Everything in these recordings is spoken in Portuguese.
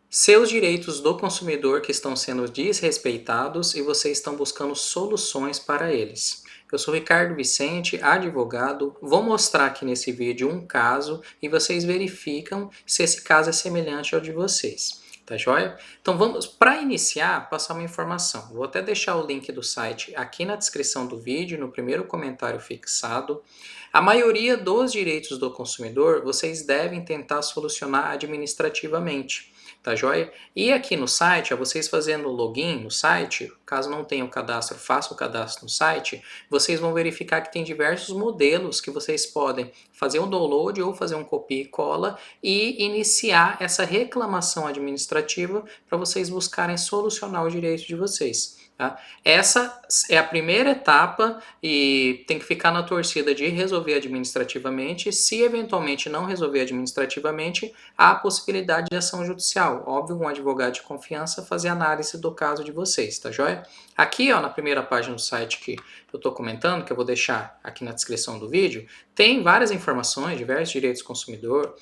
Seus direitos do consumidor que estão sendo desrespeitados e vocês estão buscando soluções para eles. Eu sou Ricardo Vicente, advogado. Vou mostrar aqui nesse vídeo um caso e vocês verificam se esse caso é semelhante ao de vocês. Tá joia? Então vamos, para iniciar, passar uma informação. Vou até deixar o link do site aqui na descrição do vídeo, no primeiro comentário fixado. A maioria dos direitos do consumidor vocês devem tentar solucionar administrativamente. Tá joia? E aqui no site, vocês fazendo o login no site, caso não tenham cadastro, faça o cadastro no site, vocês vão verificar que tem diversos modelos que vocês podem fazer um download ou fazer um copia e cola e iniciar essa reclamação administrativa para vocês buscarem solucionar o direito de vocês. Tá? Essa é a primeira etapa e tem que ficar na torcida de resolver administrativamente. Se eventualmente não resolver administrativamente, há a possibilidade de ação judicial. Óbvio, um advogado de confiança fazer análise do caso de vocês, tá joia? Aqui, ó, na primeira página do site que eu estou comentando, que eu vou deixar aqui na descrição do vídeo, tem várias informações, diversos direitos do consumidor,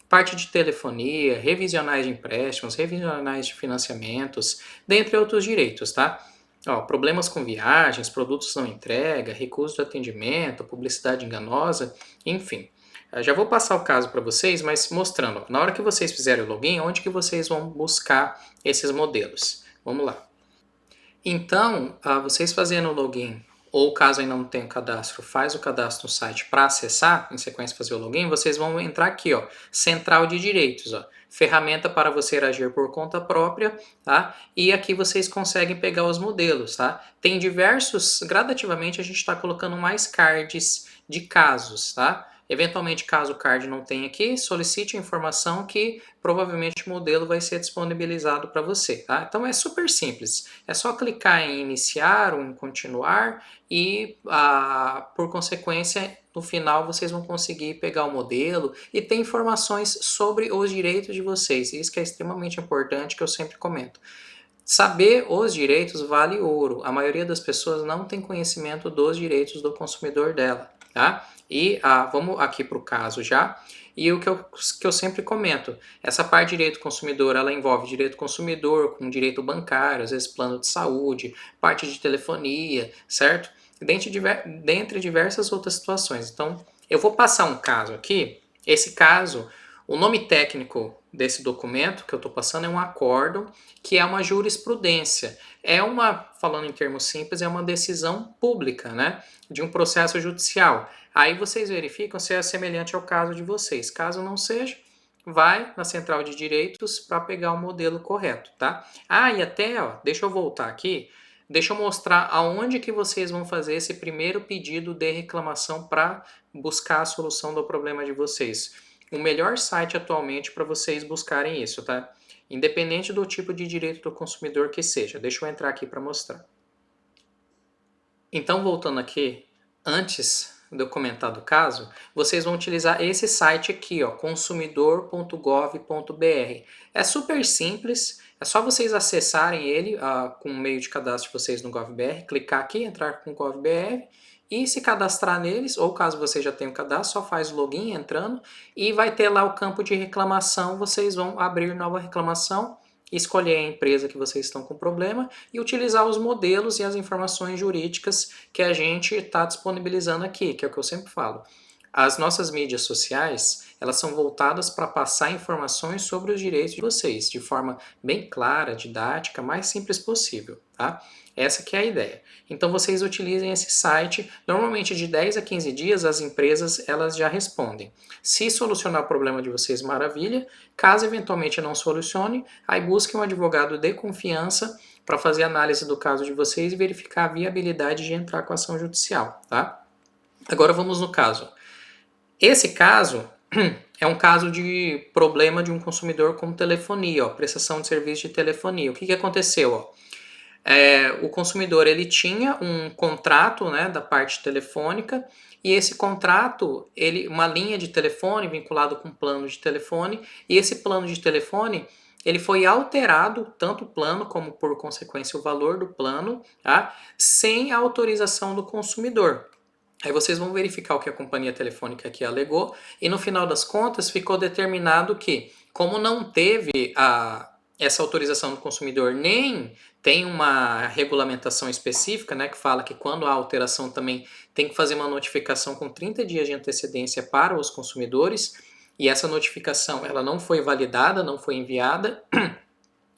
parte de telefonia, revisionais de empréstimos, revisionais de financiamentos, dentre outros direitos, tá? Ó, problemas com viagens, produtos não entrega, recurso de atendimento, publicidade enganosa, enfim. Eu já vou passar o caso para vocês, mas mostrando, ó, na hora que vocês fizerem o login, onde que vocês vão buscar esses modelos? Vamos lá. Então, vocês fazendo o login, ou caso ainda não tenha cadastro, faz o cadastro no site para acessar, em sequência fazer o login, vocês vão entrar aqui, ó, Central de Direitos, ó, ferramenta para você agir por conta própria, tá? E aqui vocês conseguem pegar os modelos, tá? Tem diversos, gradativamente a gente está colocando mais cards de casos, tá? Eventualmente, caso o card não tenha aqui, solicite a informação que provavelmente o modelo vai ser disponibilizado para você. Tá? Então é super simples, é só clicar em iniciar ou em continuar e, por consequência, no final vocês vão conseguir pegar o modelo e ter informações sobre os direitos de vocês. Isso que é extremamente importante, que eu sempre comento. Saber os direitos vale ouro. A maioria das pessoas não tem conhecimento dos direitos do consumidor dela. Tá? E vamos aqui para o caso já. E o que eu sempre comento, essa parte de direito consumidor, ela envolve direito consumidor com direito bancário, às vezes plano de saúde, parte de telefonia, certo? Dentre diversas outras situações. Então, eu vou passar um caso aqui. Esse caso, o nome técnico desse documento que eu estou passando é um acórdão, que é uma jurisprudência. Falando em termos simples, é uma decisão pública, né, de um processo judicial. Aí vocês verificam se é semelhante ao caso de vocês. Caso não seja, vai na central de direitos para pegar o modelo correto, tá? E até, ó, deixa eu voltar aqui, deixa eu mostrar aonde que vocês vão fazer esse primeiro pedido de reclamação para buscar a solução do problema de vocês. O melhor site atualmente para vocês buscarem isso, tá? Independente do tipo de direito do consumidor que seja. Deixa eu entrar aqui para mostrar. Então, voltando aqui, antes de eu comentar do caso, vocês vão utilizar esse site aqui, ó, consumidor.gov.br. É super simples, é só vocês acessarem ele com o meio de cadastro de vocês no GovBR, clicar aqui, entrar com o GovBR e se cadastrar neles, ou caso você já tenha o cadastro, só faz o login entrando e vai ter lá o campo de reclamação, vocês vão abrir nova reclamação, escolher a empresa que vocês estão com problema e utilizar os modelos e as informações jurídicas que a gente está disponibilizando aqui, que é o que eu sempre falo. As nossas mídias sociais, elas são voltadas para passar informações sobre os direitos de vocês, de forma bem clara, didática, mais simples possível, tá? Essa que é a ideia. Então vocês utilizem esse site, normalmente de 10 a 15 dias as empresas elas já respondem. Se solucionar o problema de vocês, maravilha. Caso eventualmente não solucione, aí busque um advogado de confiança para fazer análise do caso de vocês e verificar a viabilidade de entrar com a ação judicial, tá? Agora vamos no caso. Esse caso é um caso de problema de um consumidor com telefonia, ó, prestação de serviço de telefonia. O que aconteceu? Ó? O consumidor ele tinha um contrato, né, da parte telefônica e esse contrato, uma linha de telefone vinculado com um plano de telefone, e esse plano de telefone ele foi alterado, tanto o plano como por consequência o valor do plano, tá? Sem a autorização do consumidor. Aí vocês vão verificar o que a companhia telefônica aqui alegou e no final das contas ficou determinado que, como não teve essa autorização do consumidor nem tem uma regulamentação específica, né, que fala que quando há alteração também tem que fazer uma notificação com 30 dias de antecedência para os consumidores, e essa notificação ela não foi validada, não foi enviada,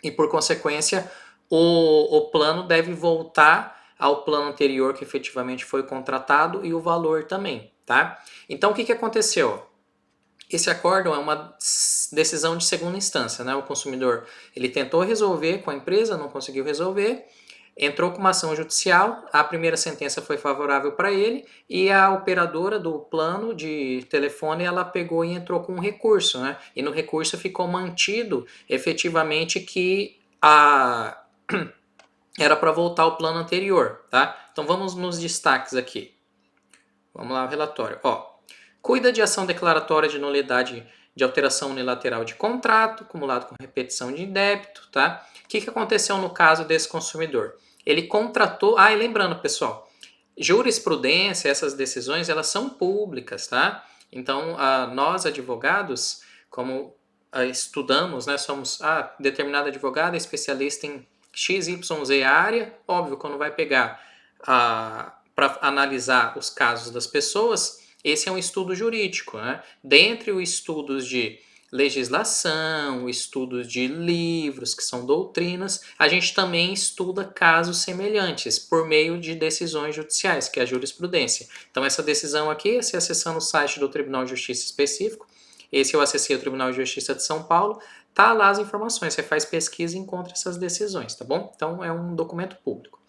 e por consequência o plano deve voltar ao plano anterior que efetivamente foi contratado e o valor também, tá? Então o que aconteceu? Esse acórdão é uma decisão de segunda instância, né? O consumidor ele tentou resolver com a empresa, não conseguiu resolver, entrou com uma ação judicial, a primeira sentença foi favorável para ele e a operadora do plano de telefone ela pegou e entrou com um recurso, né? E no recurso ficou mantido efetivamente que era para voltar ao plano anterior, tá? Então vamos nos destaques aqui. Vamos lá o relatório. Ó, cuida de ação declaratória de nulidade de alteração unilateral de contrato, acumulado com repetição de débito, tá? O que aconteceu no caso desse consumidor? Ele contratou... Ah, e lembrando, pessoal, jurisprudência, essas decisões, elas são públicas, tá? Então, nós, advogados, como estudamos, né, somos determinado advogado, especialista em XYZ área, óbvio, quando vai pegar para analisar os casos das pessoas, esse é um estudo jurídico, né? Dentre os estudos de legislação, estudos de livros, que são doutrinas, a gente também estuda casos semelhantes por meio de decisões judiciais, que é a jurisprudência. Então, essa decisão aqui, se acessando o site do Tribunal de Justiça específico, esse eu acessei o Tribunal de Justiça de São Paulo, tá lá as informações, você faz pesquisa e encontra essas decisões, tá bom? Então, é um documento público.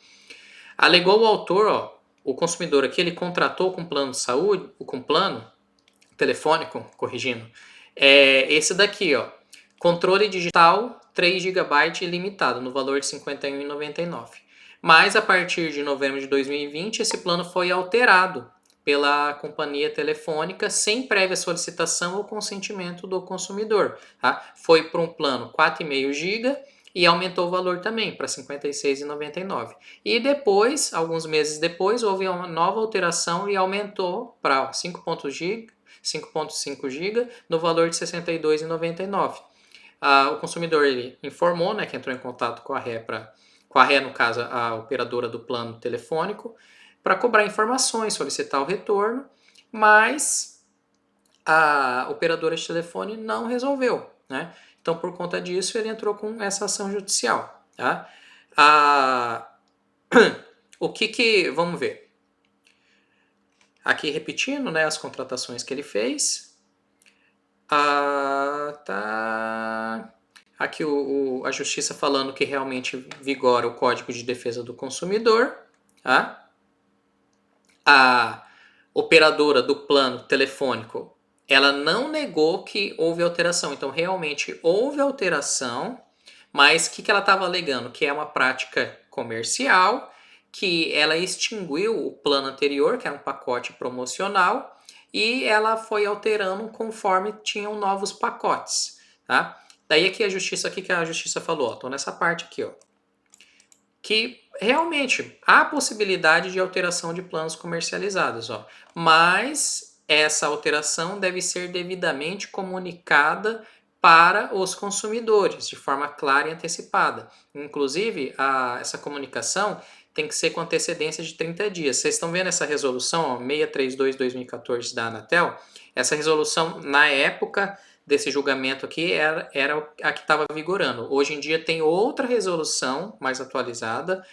Alegou o autor, ó, o consumidor aqui, ele contratou com plano de saúde, com plano telefônico, corrigindo, esse daqui, ó, controle digital 3 GB ilimitado, no valor de R$ 51,99. Mas a partir de novembro de 2020, esse plano foi alterado pela companhia telefônica sem prévia solicitação ou consentimento do consumidor. Tá? Foi para um plano 4,5 GB e aumentou o valor também para R$ 56,99. E depois, alguns meses depois, houve uma nova alteração e aumentou para 5,5 GB no valor de R$ 62,99. O consumidor ele informou, né, que entrou em contato com a RE, no caso, a operadora do plano telefônico, para cobrar informações, solicitar o retorno, mas a operadora de telefone não resolveu, né? Então, por conta disso, ele entrou com essa ação judicial, tá? Vamos ver. Aqui repetindo, né, as contratações que ele fez. Aqui a justiça falando que realmente vigora o Código de Defesa do Consumidor. Tá? A operadora do plano telefônico, ela não negou que houve alteração. Então, realmente houve alteração, mas o que ela estava alegando? Que é uma prática comercial, que ela extinguiu o plano anterior, que era um pacote promocional, e ela foi alterando conforme tinham novos pacotes, tá? Daí aqui a justiça, aqui que a justiça falou, estou nessa parte aqui, ó, que realmente há possibilidade de alteração de planos comercializados, ó, mas essa alteração deve ser devidamente comunicada para os consumidores, de forma clara e antecipada. Inclusive, essa comunicação tem que ser com antecedência de 30 dias. Vocês estão vendo essa resolução, ó, 632/2014 da Anatel? Essa resolução, na época desse julgamento aqui, era a que estava vigorando. Hoje em dia tem outra resolução mais atualizada,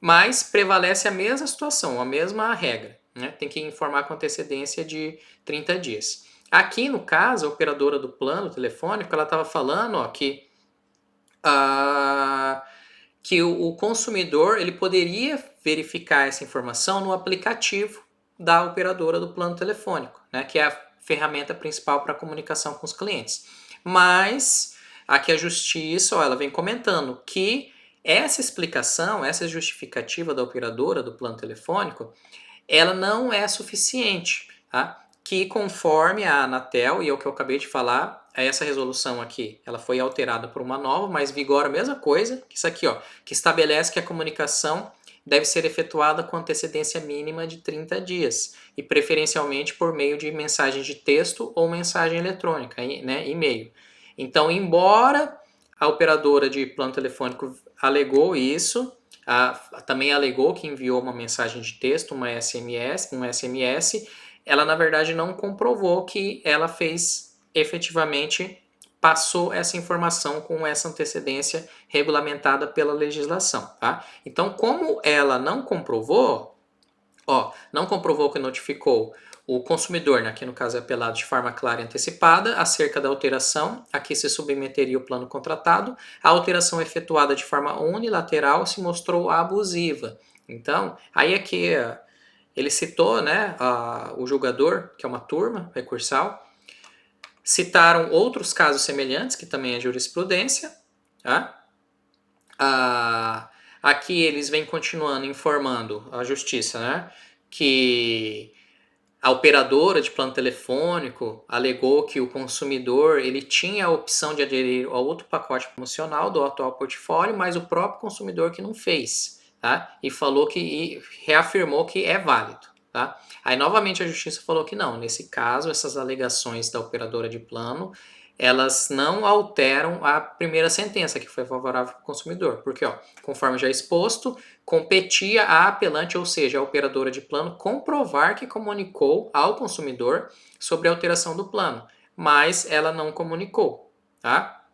mas prevalece a mesma situação, a mesma regra, né? Tem que informar com antecedência de 30 dias. Aqui, no caso, a operadora do plano telefônico, ela estava falando, ó, que o consumidor ele poderia verificar essa informação no aplicativo da operadora do plano telefônico, né, que é a ferramenta principal para a comunicação com os clientes. Mas aqui a justiça, ó, ela vem comentando que essa explicação, essa justificativa da operadora do plano telefônico, ela não é suficiente, tá? Que conforme a Anatel, e é o que eu acabei de falar, essa resolução aqui, ela foi alterada por uma nova, mas vigora a mesma coisa, que isso aqui, ó, que estabelece que a comunicação deve ser efetuada com antecedência mínima de 30 dias, e preferencialmente por meio de mensagem de texto ou mensagem eletrônica, né, e-mail. Então, embora A operadora de plano telefônico alegou isso, também alegou que enviou uma mensagem de texto, uma SMS, um SMS. Ela, na verdade, não comprovou que ela fez efetivamente, passou essa informação com essa antecedência regulamentada pela legislação, tá? Então, como ela não comprovou, não comprovou que notificou o consumidor, né, que no caso é apelado de forma clara e antecipada, acerca da alteração a que se submeteria o plano contratado, a alteração efetuada de forma unilateral se mostrou abusiva. Então, aí é que ele citou, né, o julgador, que é uma turma recursal, citaram outros casos semelhantes, que também é jurisprudência, tá? Aqui eles vêm continuando informando a justiça, né, que a operadora de plano telefônico alegou que o consumidor ele tinha a opção de aderir ao outro pacote promocional do atual portfólio, mas o próprio consumidor que não fez, tá? E reafirmou que é válido, tá? Aí novamente a justiça falou que não, nesse caso essas alegações da operadora de plano elas não alteram a primeira sentença que foi favorável para o consumidor, porque conforme já exposto, competia à apelante, ou seja, a operadora de plano, comprovar que comunicou ao consumidor sobre a alteração do plano, mas ela não comunicou, tá?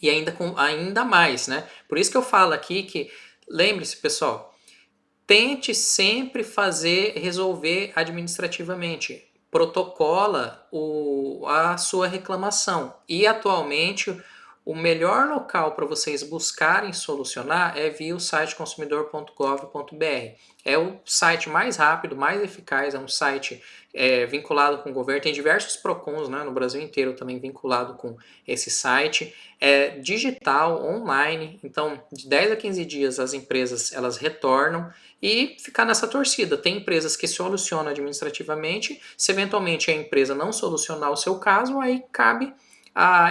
E ainda mais, né? Por isso que eu falo aqui que, lembre-se, pessoal, tente sempre resolver administrativamente. Protocola a sua reclamação. E atualmente o melhor local para vocês buscarem solucionar é via o site consumidor.gov.br. É o site mais rápido, mais eficaz, é um site vinculado com o governo. Tem diversos PROCONs, né, no Brasil inteiro também vinculado com esse site. É digital, online, então de 10 a 15 dias as empresas elas retornam e ficar nessa torcida. Tem empresas que solucionam administrativamente, se eventualmente a empresa não solucionar o seu caso, aí cabe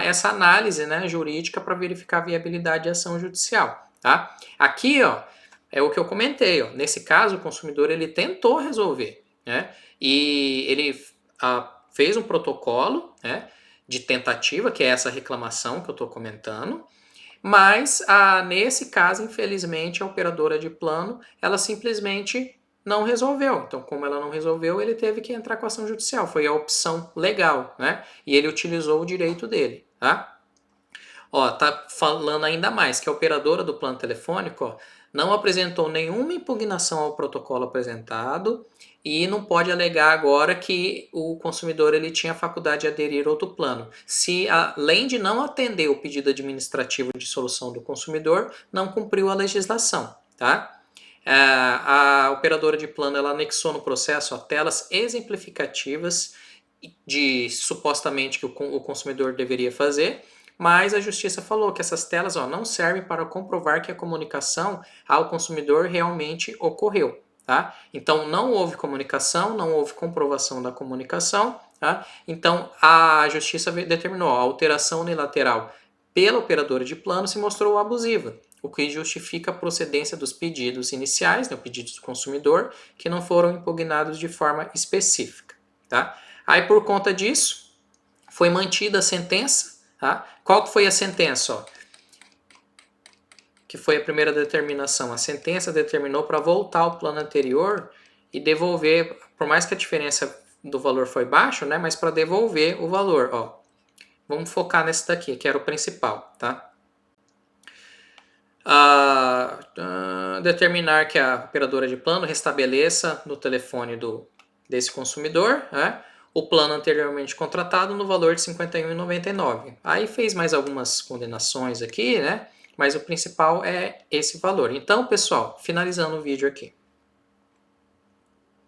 essa análise, né, jurídica para verificar a viabilidade de ação judicial, tá? Aqui, é o que eu comentei, nesse caso o consumidor ele tentou resolver, né, e ele fez um protocolo, né, de tentativa, que é essa reclamação que eu estou comentando, mas nesse caso, infelizmente, a operadora de plano, ela simplesmente não resolveu. Então, como ela não resolveu, ele teve que entrar com ação judicial. Foi a opção legal, né? E ele utilizou o direito dele, tá? Tá falando ainda mais que a operadora do plano telefônico não apresentou nenhuma impugnação ao protocolo apresentado e não pode alegar agora que o consumidor ele tinha a faculdade de aderir a outro plano. Se, além de não atender o pedido administrativo de solução do consumidor, não cumpriu a legislação, tá? A operadora de plano ela anexou no processo telas exemplificativas de supostamente que o consumidor deveria fazer, mas a justiça falou que essas telas não servem para comprovar que a comunicação ao consumidor realmente ocorreu. Tá? Então não houve comunicação, não houve comprovação da comunicação. Tá? Então a justiça determinou a alteração unilateral pela operadora de plano se mostrou abusiva, o que justifica a procedência dos pedidos iniciais, né, pedidos do consumidor, que não foram impugnados de forma específica. Tá? Aí por conta disso, foi mantida a sentença. Tá? Qual que foi a sentença? Que foi a primeira determinação. A sentença determinou para voltar ao plano anterior e devolver, por mais que a diferença do valor foi baixo, né, mas para devolver o valor. Vamos focar nesse daqui, que era o principal. Tá? Determinar que a operadora de plano restabeleça no telefone desse consumidor, né, o plano anteriormente contratado no valor de R$ 51,99. Aí fez mais algumas condenações aqui, né? Mas o principal é esse valor. Então, pessoal, finalizando o vídeo aqui.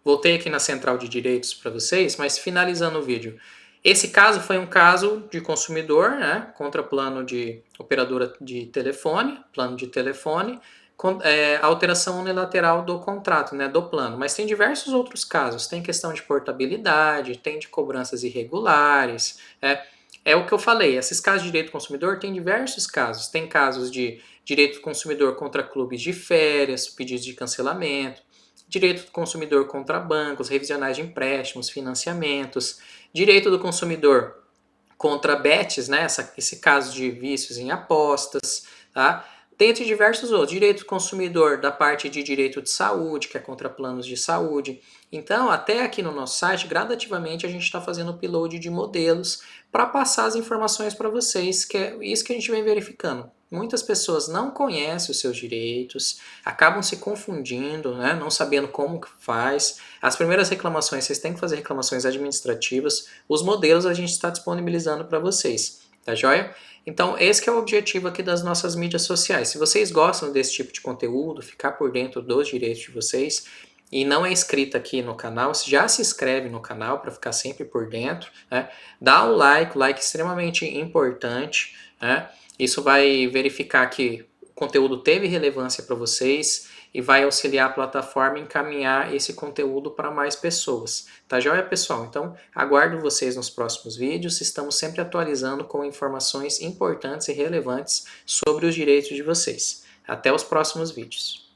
Voltei aqui na central de direitos para vocês, mas finalizando o vídeo. Esse caso foi um caso de consumidor, né? Contra plano de operadora de telefone, plano de telefone, alteração unilateral do contrato, né, do plano. Mas tem diversos outros casos. Tem questão de portabilidade, tem de cobranças irregulares. É o que eu falei, esses casos de direito do consumidor tem diversos casos. Tem casos de direito do consumidor contra clubes de férias, pedidos de cancelamento, direito do consumidor contra bancos, revisionais de empréstimos, financiamentos, direito do consumidor contra bets, né? Esse caso de vícios em apostas, tá? Dentre diversos outros, direito do consumidor da parte de direito de saúde, que é contra planos de saúde. Então, até aqui no nosso site, gradativamente a gente está fazendo o upload de modelos para passar as informações para vocês, que é isso que a gente vem verificando. Muitas pessoas não conhecem os seus direitos, acabam se confundindo, né? Não sabendo como que faz. As primeiras reclamações, vocês têm que fazer reclamações administrativas. Os modelos a gente está disponibilizando para vocês, tá joia? Então, esse que é o objetivo aqui das nossas mídias sociais. Se vocês gostam desse tipo de conteúdo, ficar por dentro dos direitos de vocês, e não é inscrito aqui no canal, já se inscreve no canal para ficar sempre por dentro, né? Dá o like é extremamente importante, né? Isso vai verificar que o conteúdo teve relevância para vocês e vai auxiliar a plataforma a encaminhar esse conteúdo para mais pessoas. Tá joia, pessoal? Então, aguardo vocês nos próximos vídeos. Estamos sempre atualizando com informações importantes e relevantes sobre os direitos de vocês. Até os próximos vídeos.